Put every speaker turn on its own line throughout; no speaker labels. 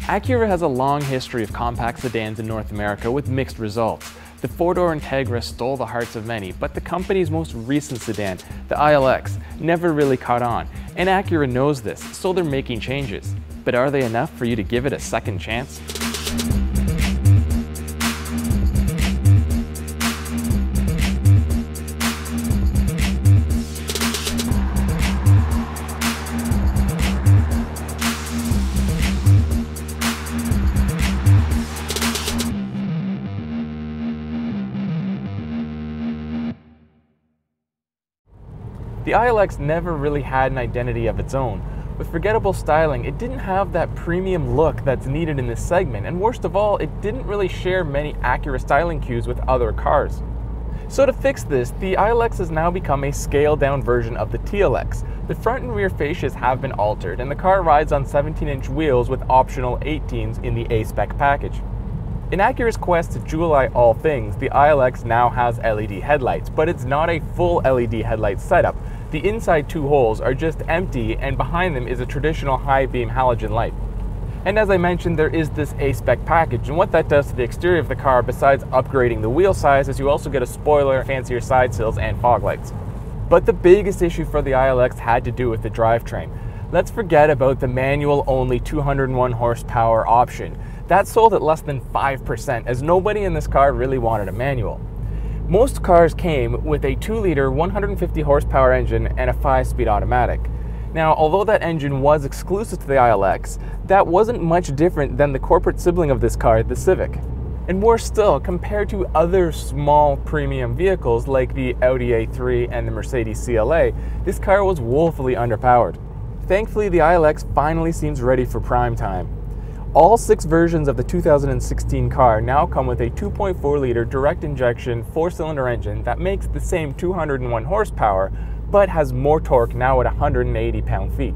Acura has a long history of compact sedans in North America with mixed results. The four-door Integra stole the hearts of many, but the company's most recent sedan, the ILX, never really caught on, and Acura knows this, so they're making changes. But are they enough for you to give it a second chance? The ILX never really had an identity of its own. With forgettable styling, it didn't have that premium look that's needed in this segment, and worst of all, it didn't really share many accurate styling cues with other cars. So to fix this, the ILX has now become a scaled-down version of the TLX. The front and rear fascias have been altered, and the car rides on 17-inch wheels with optional 18s in the A-Spec package. In Acura's quest to jewelize all things, the ILX now has LED headlights, but it's not a full LED headlight setup. The inside two holes are just empty, and behind them is a traditional high-beam halogen light. And as I mentioned, there is this A-Spec package, and what that does to the exterior of the car, besides upgrading the wheel size, is you also get a spoiler, fancier side sills, and fog lights. But the biggest issue for the ILX had to do with the drivetrain. Let's forget about the manual-only 201 horsepower option. That sold at less than 5%, as nobody in this car really wanted a manual. Most cars came with a 2-liter 150 horsepower engine and a 5-speed automatic. Now, although that engine was exclusive to the ILX, that wasn't much different than the corporate sibling of this car, the Civic. And worse still, compared to other small premium vehicles like the Audi A3 and the Mercedes CLA, this car was woefully underpowered. Thankfully, the ILX finally seems ready for prime time. All 6 versions of the 2016 car now come with a 2.4-liter direct injection 4-cylinder engine that makes the same 201 horsepower, but has more torque now at 180 pound-feet.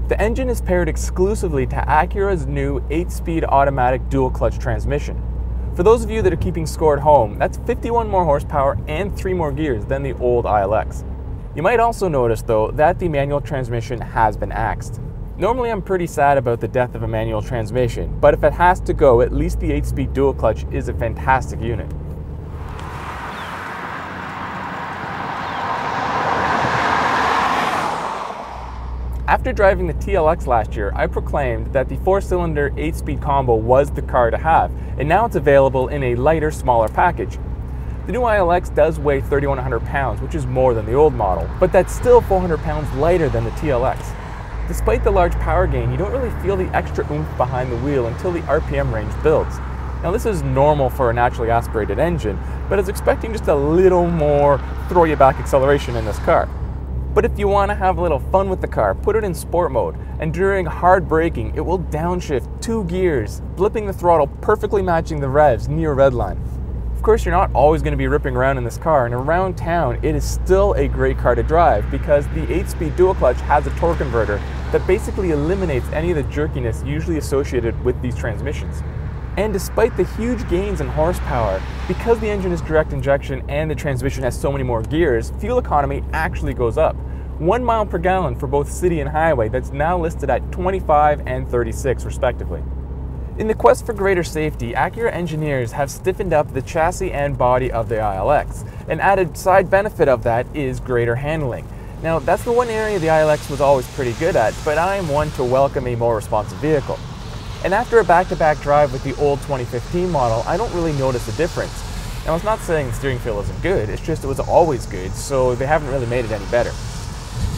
The engine is paired exclusively to Acura's new 8-speed automatic dual-clutch transmission. For those of you that are keeping score at home, that's 51 more horsepower and 3 more gears than the old ILX. You might also notice, though, that the manual transmission has been axed. Normally I'm pretty sad about the death of a manual transmission, but if it has to go, at least the 8-speed dual clutch is a fantastic unit. After driving the TLX last year, I proclaimed that the 4-cylinder 8-speed combo was the car to have, and now it's available in a lighter, smaller package. The new ILX does weigh 3,100 pounds, which is more than the old model, but that's still 400 pounds lighter than the TLX. Despite the large power gain, you don't really feel the extra oomph behind the wheel until the RPM range builds. Now this is normal for a naturally aspirated engine, but I was expecting just a little more throw-you-back acceleration in this car. But if you want to have a little fun with the car, put it in sport mode, and during hard braking, it will downshift 2 gears, blipping the throttle perfectly matching the revs near redline. Of course, you're not always going to be ripping around in this car, and around town, it is still a great car to drive because the 8-speed dual clutch has a torque converter that basically eliminates any of the jerkiness usually associated with these transmissions. And despite the huge gains in horsepower, because the engine is direct injection and the transmission has so many more gears, fuel economy actually goes up. 1 mile per gallon for both city and highway, that's now listed at 25 and 36 respectively. In the quest for greater safety, Acura engineers have stiffened up the chassis and body of the ILX. An added side benefit of that is greater handling. Now, that's the one area the ILX was always pretty good at, but I am one to welcome a more responsive vehicle. And after a back-to-back drive with the old 2015 model, I don't really notice a difference. Now, it's not saying the steering feel isn't good, it's just it was always good, so they haven't really made it any better.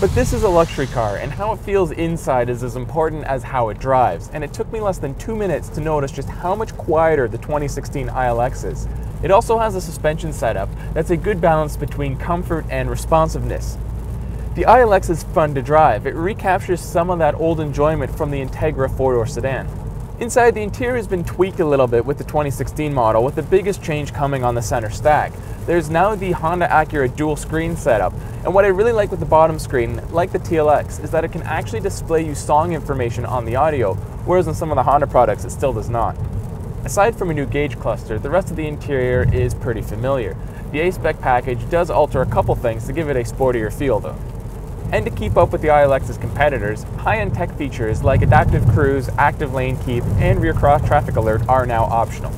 But this is a luxury car, and how it feels inside is as important as how it drives, and it took me less than 2 minutes to notice just how much quieter the 2016 ILX is. It also has a suspension setup that's a good balance between comfort and responsiveness. The ILX is fun to drive. It recaptures some of that old enjoyment from the Integra 4-door sedan. Inside, the interior has been tweaked a little bit with the 2016 model, with the biggest change coming on the center stack. There's now the Honda Acura dual screen setup, and what I really like with the bottom screen, like the TLX, is that it can actually display you song information on the audio, whereas in some of the Honda products it still does not. Aside from a new gauge cluster, the rest of the interior is pretty familiar. The A-Spec package does alter a couple things to give it a sportier feel though. And to keep up with the ILX's competitors, high-end tech features like adaptive cruise, active lane keep, and rear cross traffic alert are now optional.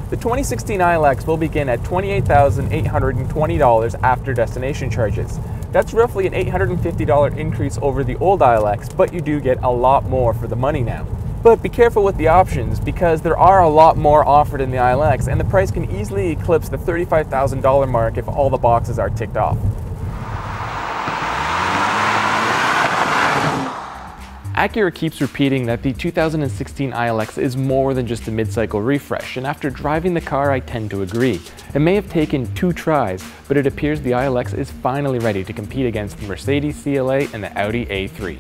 The 2016 ILX will begin at $28,820 after destination charges. That's roughly an $850 increase over the old ILX, but you do get a lot more for the money now. But be careful with the options, because there are a lot more offered in the ILX, and the price can easily eclipse the $35,000 mark if all the boxes are ticked off. Acura keeps repeating that the 2016 ILX is more than just a mid-cycle refresh, and after driving the car I tend to agree. It may have taken 2 tries, but it appears the ILX is finally ready to compete against the Mercedes CLA and the Audi A3.